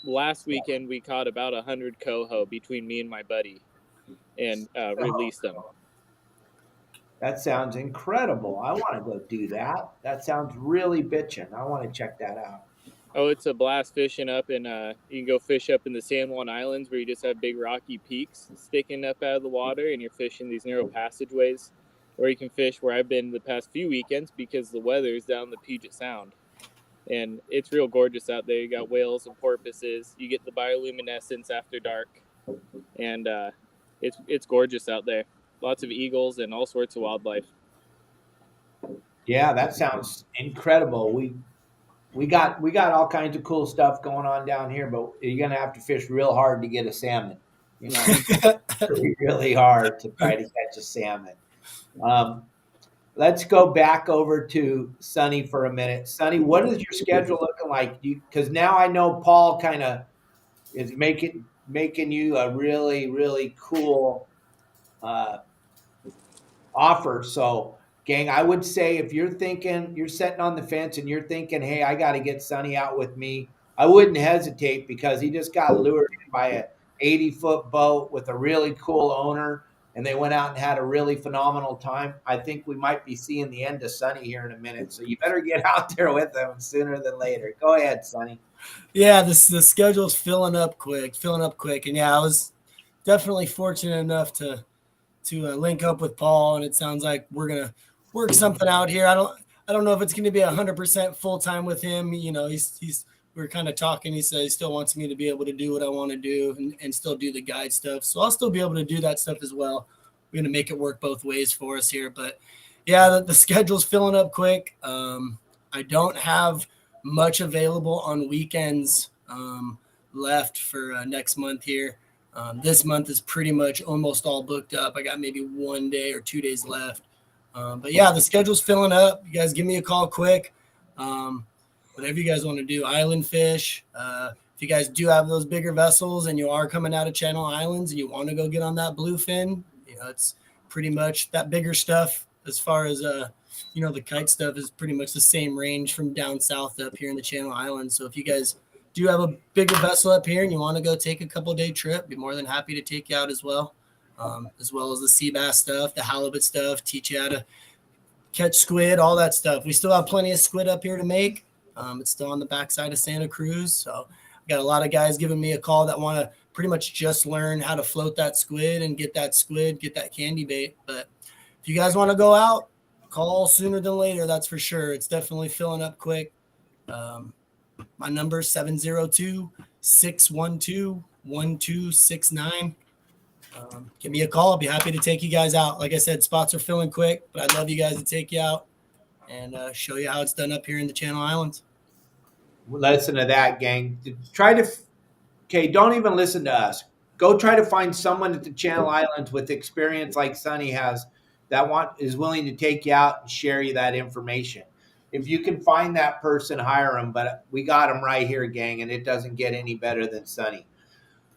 Last weekend we caught about 100 coho between me and my buddy, and released them. That sounds incredible. I want to go do that. That sounds really bitchin'. I want to check that out. Oh, it's a blast fishing up, and you can go fish up in the San Juan Islands where you just have big rocky peaks sticking up out of the water, and you're fishing these narrow passageways. Or you can fish where I've been the past few weekends because the weather is down the Puget Sound. And it's real gorgeous out there. You got whales and porpoises. You get the bioluminescence after dark. And it's gorgeous out there. Lots of eagles and all sorts of wildlife. Yeah, that sounds incredible. We got all kinds of cool stuff going on down here, but you're gonna have to fish real hard to get a salmon. You know, really hard to try to catch a salmon. Let's go back over to Sonny for a minute. Sonny, what is your schedule looking like? Because now I know Paul kind of is making you a really, really cool offer. So, gang, I would say if you're sitting on the fence and you're thinking, hey, I got to get Sonny out with me, I wouldn't hesitate, because he just got lured in by a 80-foot boat with a really cool owner, and they went out and had a really phenomenal time. I think we might be seeing the end of Sonny here in a minute, so you better get out there with him sooner than later. Go ahead, Sonny. Yeah, the schedule's filling up quick, and yeah, I was definitely fortunate enough to link up with Paul, and it sounds like we're gonna work something out here. I don't know if it's gonna be 100% full time with him. You know, we're kind of talking. He said he still wants me to be able to do what I want to do and still do the guide stuff. So I'll still be able to do that stuff as well. We're gonna make it work both ways for us here, but yeah, the schedule's filling up quick. I don't have much available on weekends left for next month here. This month is pretty much almost all booked up. I you maybe 1 day or 2 days left. But yeah, the schedule's filling up. You guys give me a call quick. Whatever you guys want to do, island fish. If you guys do have those bigger vessels and you are coming out of Channel Islands and you want to go get on that bluefin, you know, it's pretty much that bigger stuff as far as the kite stuff is pretty much the same range from down south up here in the Channel Islands. So if you guys do have a bigger vessel up here and you want to go take a couple-day trip, be more than happy to take you out as well as the sea bass stuff, the halibut stuff, teach you how to catch squid, all that stuff. We still have plenty of squid up here to make. It's still on the backside of Santa Cruz. So I got a lot of guys giving me a call that want to pretty much just learn how to float that squid and get that candy bait. But if you guys want to go out, call sooner than later. That's for sure. It's definitely filling up quick. My number is 702-612-1269. Give me a call. I'll be happy to take you guys out. Like I said, spots are filling quick, but I'd love you guys to take you out and show you how it's done up here in the Channel Islands. Listen to that, gang. Don't even listen to us. Go try to find someone at the Channel Islands with experience like Sonny has that is willing to take you out and share you that information. If you can find that person, hire them. But we got him right here, gang, and it doesn't get any better than Sonny.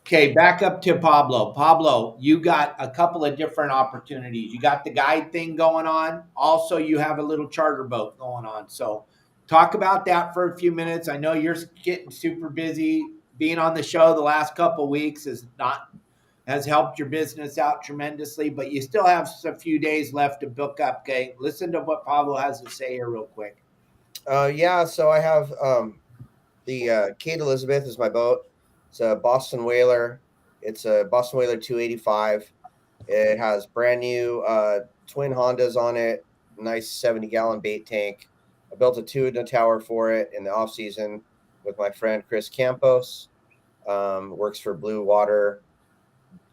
Okay, back up to Pablo. Pablo, you got a couple of different opportunities. You got the guide thing going on. Also, you have a little charter boat going on. So talk about that for a few minutes. I know you're getting super busy. Being on the show the last couple of weeks has helped your business out tremendously, but you still have a few days left to book up. Okay, listen to what Pablo has to say here real quick. So I have the Kate Elizabeth is my boat. It's a Boston Whaler. It's a Boston Whaler 285. It has brand new twin Hondas on it, nice 70-gallon bait tank. I built a tuna tower for it in the off season with my friend Chris Campos. Works for Blue Water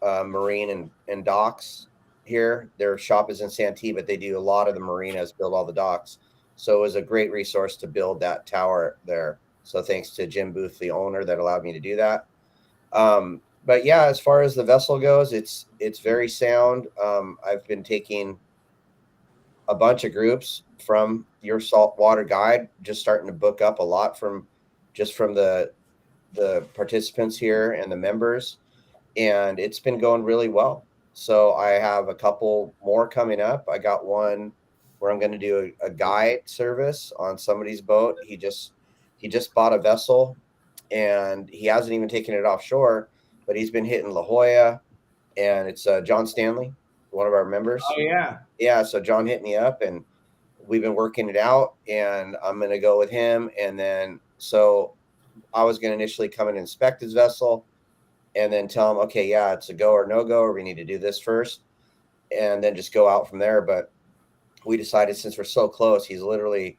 Marine and Docks here. Their shop is in Santee, but they do a lot of the marinas, build all the docks. So it was a great resource to build that tower there. So thanks to Jim Booth, the owner, that allowed me to do that. But yeah, as far as the vessel goes, it's very sound. I've been taking a bunch of groups from Your Saltwater Guide, just starting to book up a lot from the participants here and the members, and it's been going really well. So I have a couple more coming up. I got one where I'm going to do a guide service on somebody's boat. He just bought a vessel, and he hasn't even taken it offshore, but he's been hitting La Jolla, and it's John Stanley, one of our members. Oh, yeah. Yeah, so John hit me up, and we've been working it out, and I'm going to go with him. And then so I was going to initially come and inspect his vessel and then tell him, okay, yeah, it's a go or no go, or we need to do this first, and then just go out from there. But we decided, since we're so close, he's literally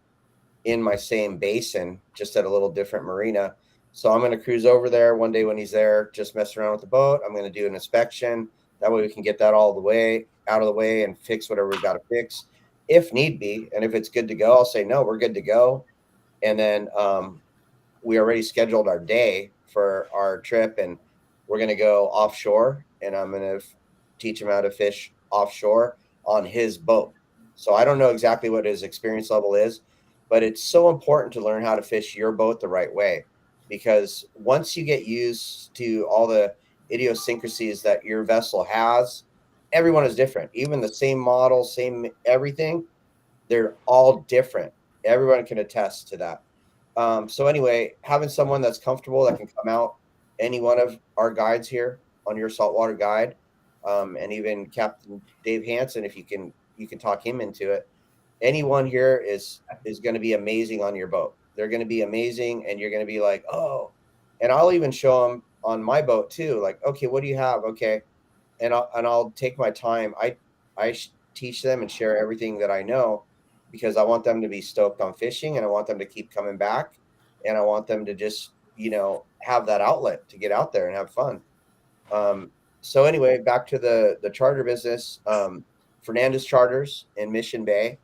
in my same basin, just at a little different marina. So I'm going to cruise over there one day when he's there, just mess around with the boat. I'm going to do an inspection. That way we can get that out of the way and fix whatever we've got to fix if need be. And if it's good to go, I'll say, no, we're good to go. And then we already scheduled our day for our trip, and we're going to go offshore, and I'm going to teach him how to fish offshore on his boat. So I don't know exactly what his experience level is, but it's so important to learn how to fish your boat the right way, because once you get used to all the idiosyncrasies that your vessel has, everyone is different. Even the same model, same everything, they're all different. Everyone can attest to that. So anyway, having someone that's comfortable that can come out, any one of our guides here on Your Saltwater Guide, and even Captain Dave Hansen, if you can talk him into it. Anyone here is going to be amazing on your boat. They're going to be amazing, and you're going to be like, oh. And I'll even show them on my boat too. Like, okay, what do you have? Okay, and I'll take my time. I teach them and share everything that I know, because I want them to be stoked on fishing, and I want them to keep coming back, and I want them to just have that outlet to get out there and have fun. So anyway, back to the charter business. Fernandez Charters in Mission Bay,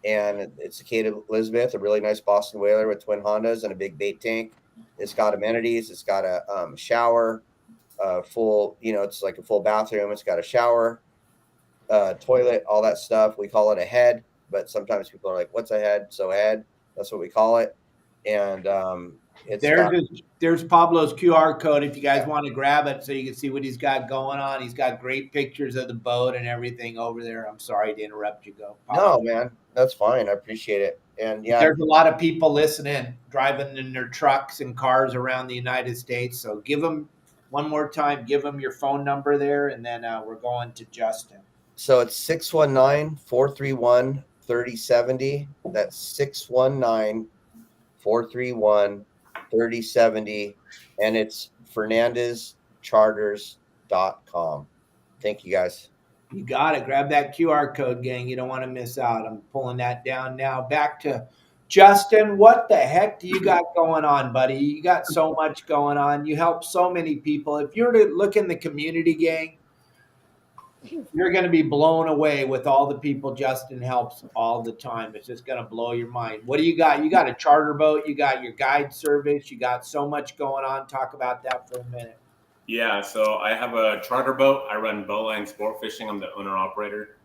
and it's a Kate Elizabeth, a really nice Boston Whaler with twin Hondas and a big bait tank. It's got amenities. It's got a shower, full, it's like a full bathroom. It's got a shower, toilet, all that stuff. We call it a head, but sometimes people are like, what's a head? So head, that's what we call it. And There's Pablo's QR code if you guys want to grab it so you can see what he's got going on. He's got great pictures of the boat and everything over there. I'm sorry to interrupt you. Go, Pablo. No, man, that's fine. I appreciate it. And yeah, There's a lot of people listening, driving in their trucks and cars around the United States. So give them one more time, give them your phone number there, and then we're going to Justin. so it's 619-431-3070. That's 619-431-3070. And it's FernandezCharters.com. Thank you, guys. You got it. Grab that QR code, gang. You don't want to miss out. I'm pulling that down now. Back to Justin. What the heck do you got going on, buddy? You got so much going on. You help so many people. If you're to look in the community, gang, you're going to be blown away with all the people Justin helps all the time. It's just going to blow your mind. What do you got? You got a charter boat. You got your guide service. You got so much going on. Talk about that for a minute. Yeah, so I have a charter boat. I run bowline sport fishing. I'm the owner operator,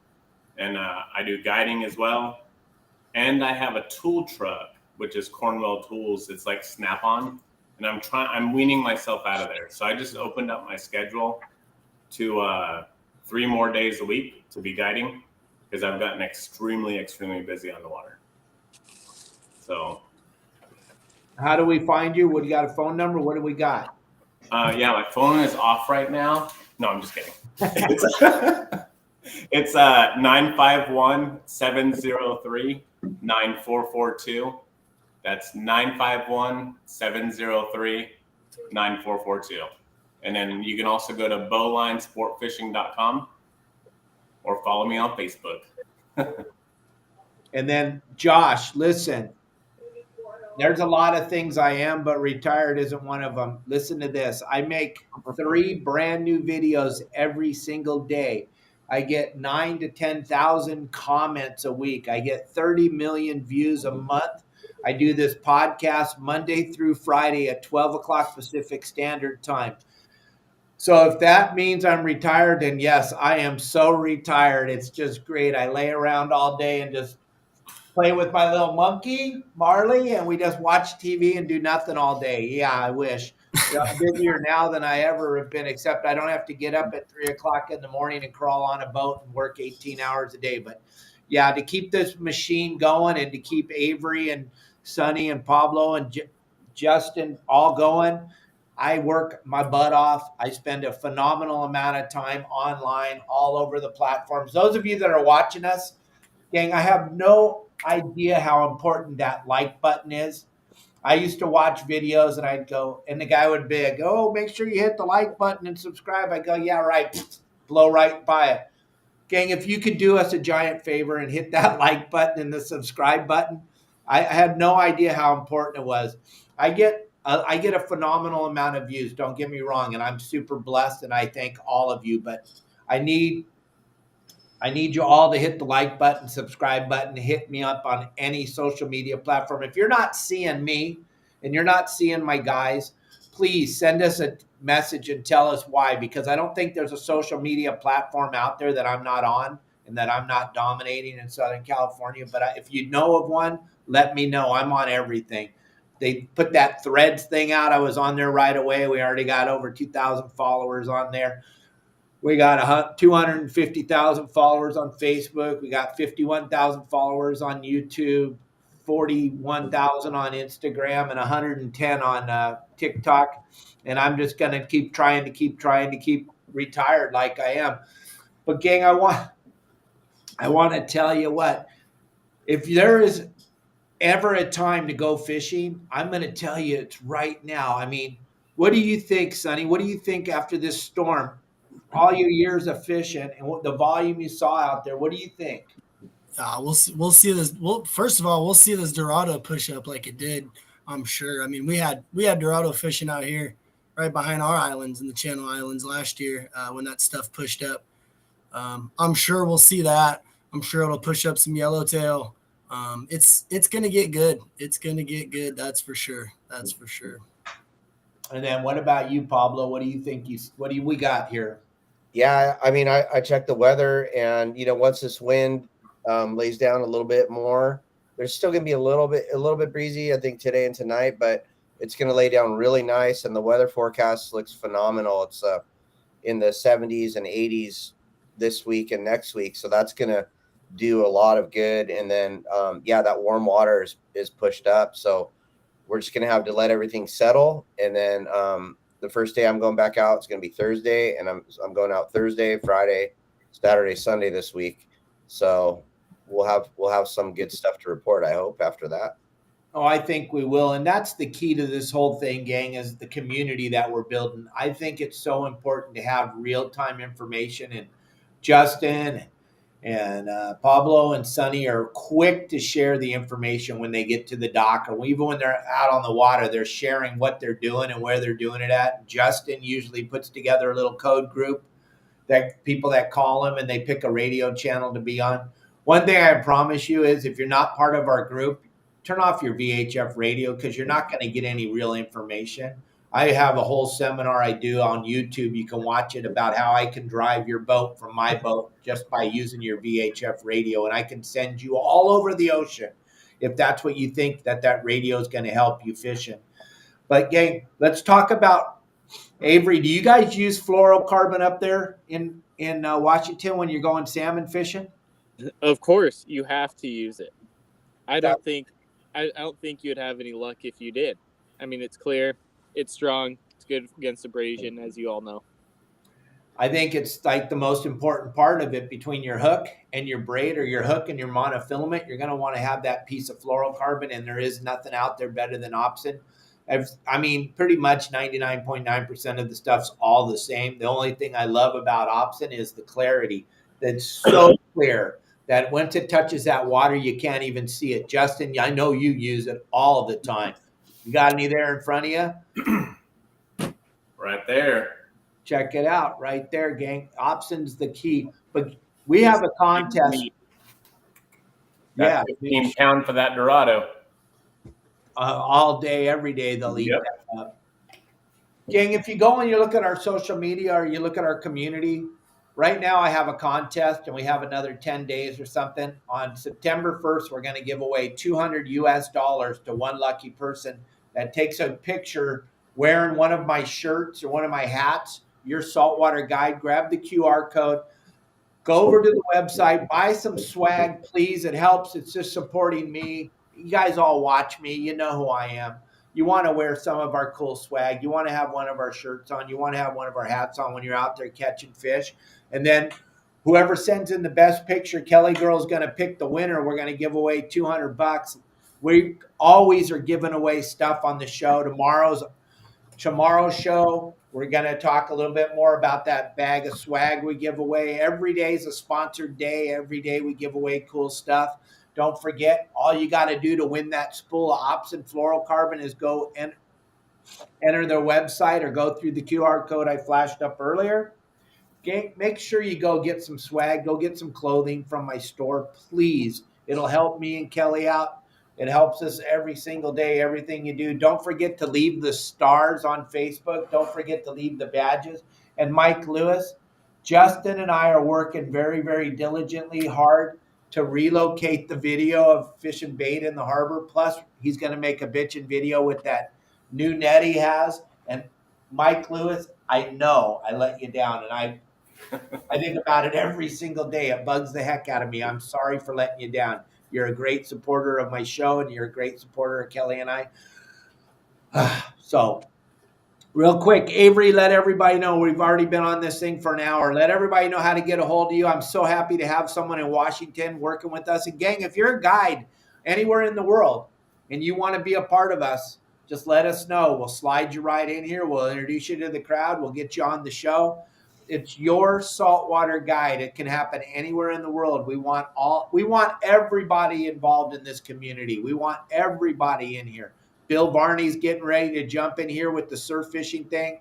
and I do guiding as well. And I have a tool truck, which is Cornwell Tools. It's like Snap-on, and I'm weaning myself out of there. So I just opened up my schedule to 3 more days a week to be guiding because I've gotten extremely busy on the water. So, how do we find you? What do you got? A phone number? What do we got? Yeah, my phone is off right now. No, I'm just kidding. It's 951-703-9442. That's 951-703-9442. And then you can also go to bowlinesportfishing.com or follow me on Facebook. And then Josh, listen. There's a lot of things I am, but retired isn't one of them. Listen to this. I make 3 brand new videos every single day. I get 9,000 to 10,000 comments a week. I get 30 million views a month. I do this podcast Monday through Friday at 12 o'clock Pacific Standard Time. So if that means I'm retired, then yes, I am so retired. It's just great. I lay around all day and just play with my little monkey, Marley, and we just watch TV and do nothing all day. Yeah, I wish. I'm busier now than I ever have been, except I don't have to get up at 3 o'clock in the morning and crawl on a boat and work 18 hours a day. But yeah, to keep this machine going and to keep Avery and Sonny and Pablo and Justin all going, I work my butt off. I spend a phenomenal amount of time online all over the platforms. Those of you that are watching us, gang, I have no idea how important that like button is. I used to watch videos and I'd go, and the guy would be, oh, make sure you hit the like button and subscribe. I go, yeah, right. Blow right by it. Gang, if you could do us a giant favor and hit that like button and the subscribe button, I had no idea how important it was. I get a phenomenal amount of views, don't get me wrong, and I'm super blessed, and I thank all of you, but I need you all to hit the like button, subscribe button, hit me up on any social media platform. If you're not seeing me and you're not seeing my guys, please send us a message and tell us why, because I don't think there's a social media platform out there that I'm not on and that I'm not dominating in Southern California. But if you know of one, let me know. I'm on everything. They put that Threads thing out. I was on there right away. We already got over 2,000 followers on there. We got 250,000 followers on Facebook. We got 51,000 followers on YouTube, 41,000 on Instagram, and 110 on TikTok. And I'm just going to keep trying to keep retired like I am. But gang, I want to tell you what, if there is ever a time to go fishing, I'm going to tell you it's right now. I mean, what do you think, Sonny? What do you think after this storm? All your years of fishing and what the volume you saw out there, what do you think? We'll see this. Well, first of all, we'll see this Dorado push up like it did. I'm sure. I mean, we had Dorado fishing out here right behind our islands in the Channel Islands last year when that stuff pushed up. I'm sure we'll see that. I'm sure it'll push up some yellowtail. It's gonna get good. It's gonna get good. That's for sure. That's for sure. And then what about you, Pablo? What do you think what do we got here? Yeah, I mean, I checked the weather, and once this wind lays down a little bit more, there's still gonna be a little bit breezy, I think, today and tonight. But it's going to lay down really nice, and the weather forecast looks phenomenal. It's in the 70s and 80s this week and next week, so that's going to do a lot of good. And then that warm water is pushed up, so we're just going to have to let everything settle. And then the first day I'm going back out, it's going to be Thursday, and I'm going out Thursday, Friday, Saturday, Sunday this week. So we'll have some good stuff to report, I hope, after that. Oh, I think we will. And that's the key to this whole thing, gang, is the community that we're building. I think it's so important to have real-time information. And Justin and Pablo and Sonny are quick to share the information when they get to the dock, or even when they're out on the water, they're sharing what they're doing and where they're doing it at. Justin usually puts together a little code group that people that call him, and they pick a radio channel to be on. One thing I promise you is, if you're not part of our group, turn off your VHF radio, because you're not going to get any real information. I have a whole seminar I do on YouTube. You can watch it about how I can drive your boat from my boat just by using your VHF radio. And I can send you all over the ocean if that's what you think that radio is going to help you fishing. But gang, let's talk about Avery. Do you guys use fluorocarbon up there in Washington when you're going salmon fishing? Of course, you have to use it. I don't think you'd have any luck if you did. I mean, it's clear, it's strong, it's good against abrasion, as you all know. I think it's like the most important part of it. Between your hook and your braid, or your hook and your monofilament, you're going to want to have that piece of fluorocarbon, and there is nothing out there better than Opsin. I mean, pretty much 99.9% of the stuff's all the same. The only thing I love about Opsin is the clarity. That's so clear that once it touches that water, you can't even see it. Justin, I know you use it all the time. You got any there in front of you? Right there. Check it out right there, gang. Opsin's the key. But we have a contest. Yeah. 15 pound for that Dorado. All day, every day, they'll eat that up. Gang, if you go and you look at our social media, or you look at our community, right now I have a contest, and we have another 10 days or something. On September 1st, we're going to give away $200 to one lucky person that takes a picture wearing one of my shirts or one of my hats, Your Saltwater Guide. Grab the QR code, go over to the website, buy some swag, please. It helps. It's just supporting me. You guys all watch me. You know who I am. You want to wear some of our cool swag. You want to have one of our shirts on. You want to have one of our hats on when you're out there catching fish. And then whoever sends in the best picture, Kelly Girl is going to pick the winner. We're going to give away $200. We always are giving away stuff on the show. Tomorrow's show, we're going to talk a little bit more about that bag of swag we give away. Every day is a sponsored day. Every day we give away cool stuff. Don't forget, all you got to do to win that spool of Opsin Fluorocarbon is go and enter their website, or go through the QR code I flashed up earlier. Make sure you go get some swag. Go get some clothing from my store, please. It'll help me and Kelly out. It helps us every single day, everything you do. Don't forget to leave the stars on Facebook. Don't forget to leave the badges. And Mike Lewis, Justin and I are working very, very diligently hard to relocate the video of fishing bait in the harbor. Plus, he's going to make a bitchin' video with that new net he has. And Mike Lewis, I know I let you down, and I think about it every single day. It bugs the heck out of me. I'm sorry for letting you down. You're a great supporter of my show, and you're a great supporter of Kelly and I. So, real quick, Avery, let everybody know we've already been on this thing for an hour. Let everybody know how to get a hold of you. I'm so happy to have someone in Washington working with us. And gang, if you're a guide anywhere in the world and you want to be a part of us, just let us know. We'll slide you right in here. We'll introduce you to the crowd. We'll get you on the show. It's Your Saltwater Guide. It can happen anywhere in the world. We want everybody involved in this community. We want everybody in here. Bill Varney's getting ready to jump in here with the surf fishing thing.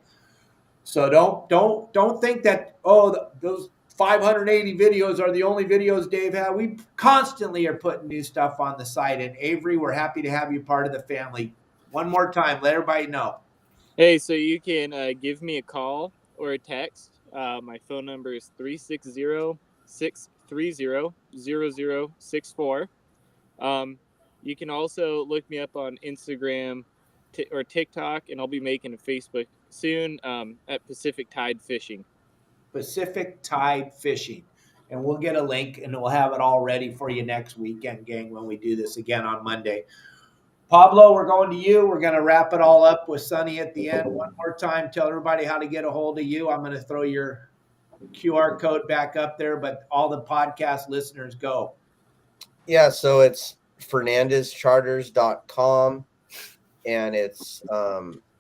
So don't think that those 580 videos are the only videos Dave had. We constantly are putting new stuff on the site. And Avery, we're happy to have you part of the family. One more time, let everybody know. Hey, so you can give me a call or a text. My phone number is 360-630-0064. You can also look me up on Instagram, or TikTok, and I'll be making a Facebook soon at Pacific Tide Fishing. Pacific Tide Fishing. And we'll get a link and we'll have it all ready for you next weekend, gang, when we do this again on Monday. Pablo, we're going to you. We're going to wrap it all up with Sonny at the end. One more time, tell everybody how to get a hold of you. I'm going to throw your QR code back up there, but all the podcast listeners go. Yeah, so it's fernandezcharters.com, and it's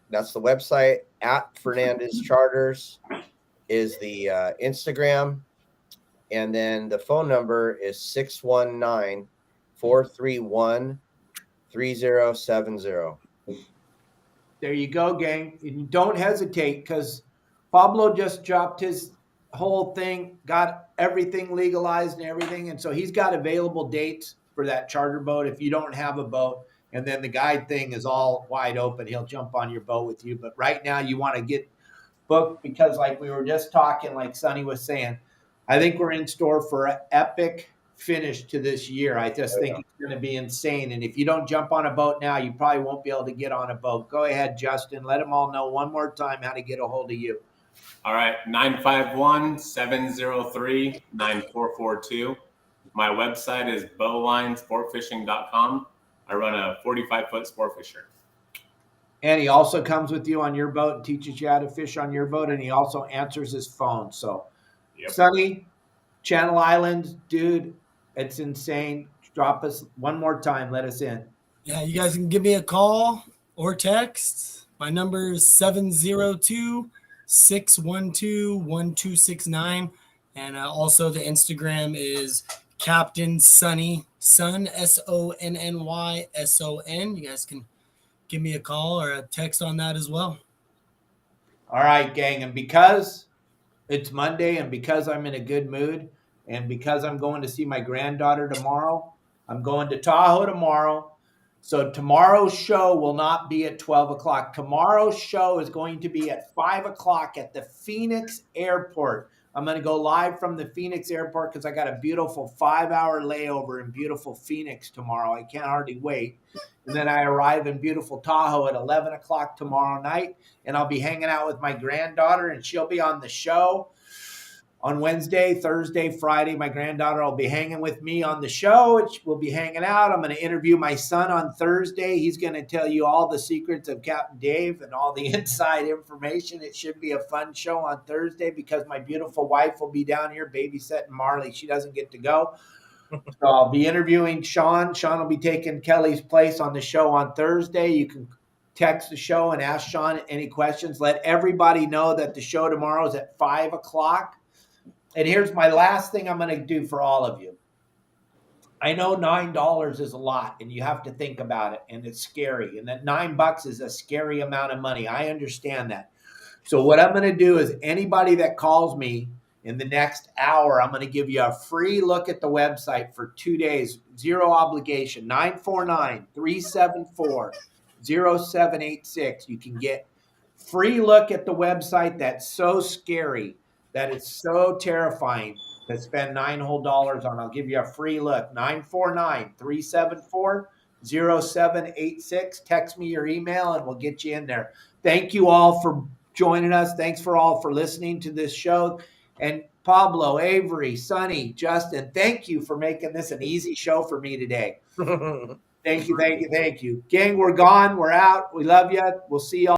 that's the website. At Fernandez Charters is the Instagram, and then the phone number is 619-431-3070. There you go, gang. And don't hesitate, because Pablo just dropped his whole thing, got everything legalized and everything. And so he's got available dates for that charter boat if you don't have a boat. And then the guide thing is all wide open. He'll jump on your boat with you. But right now you want to get booked, because like we were just talking, like Sonny was saying, I think we're in store for an epic finish to this year. I just think it's going to be insane. And if you don't jump on a boat now, you probably won't be able to get on a boat. Go ahead, Justin. Let them all know one more time how to get a hold of you. All right, 951-703-9442. My website is bowlinesportfishing.com. I run a 45-foot sport fisher. And he also comes with you on your boat and teaches you how to fish on your boat, and he also answers his phone. So, Yep. Sonny, Channel Islands, dude, it's insane. Drop us one more time. Let us in. Yeah, you guys can give me a call or text. My number is 702-612-1269. And also the Instagram is Captain Sonny, Son, SONNYSON. You guys can give me a call or a text on that as well. All right, gang. And because it's Monday, and because I'm in a good mood, and because I'm going to see my granddaughter tomorrow, I'm going to Tahoe tomorrow. So tomorrow's show will not be at 12 o'clock. Tomorrow's show is going to be at 5 o'clock at the Phoenix Airport. I'm going to go live from the Phoenix Airport because I got a beautiful 5-hour layover in beautiful Phoenix tomorrow. I can't hardly wait. And then I arrive in beautiful Tahoe at 11 o'clock tomorrow night, and I'll be hanging out with my granddaughter, and she'll be on the show on Wednesday, Thursday, Friday. My granddaughter will be hanging with me on the show. We'll be hanging out. I'm going to interview my son on Thursday. He's going to tell you all the secrets of Captain Dave and all the inside information. It should be a fun show on Thursday because my beautiful wife will be down here babysitting Marley. She doesn't get to go. So I'll be interviewing Sean. Sean will be taking Kelly's place on the show on Thursday. You can text the show and ask Sean any questions. Let everybody know that the show tomorrow is at 5 o'clock. And here's my last thing I'm going to do for all of you. I know $9 is a lot, and you have to think about it, and it's scary. And that $9 is a scary amount of money. I understand that. So what I'm going to do is anybody that calls me in the next hour, I'm going to give you a free look at the website for 2 days, zero obligation, 949-374-0786. You can get free look at the website. That's so scary, that it's so terrifying to spend $9 whole on. I'll give you a free look, 949-374-0786. Text me your email and we'll get you in there. Thank you all for joining us. Thanks for all for listening to this show. And Pablo, Avery, Sonny, Justin, thank you for making this an easy show for me today. Thank you. Gang, we're gone. We're out. We love you. We'll see y'all.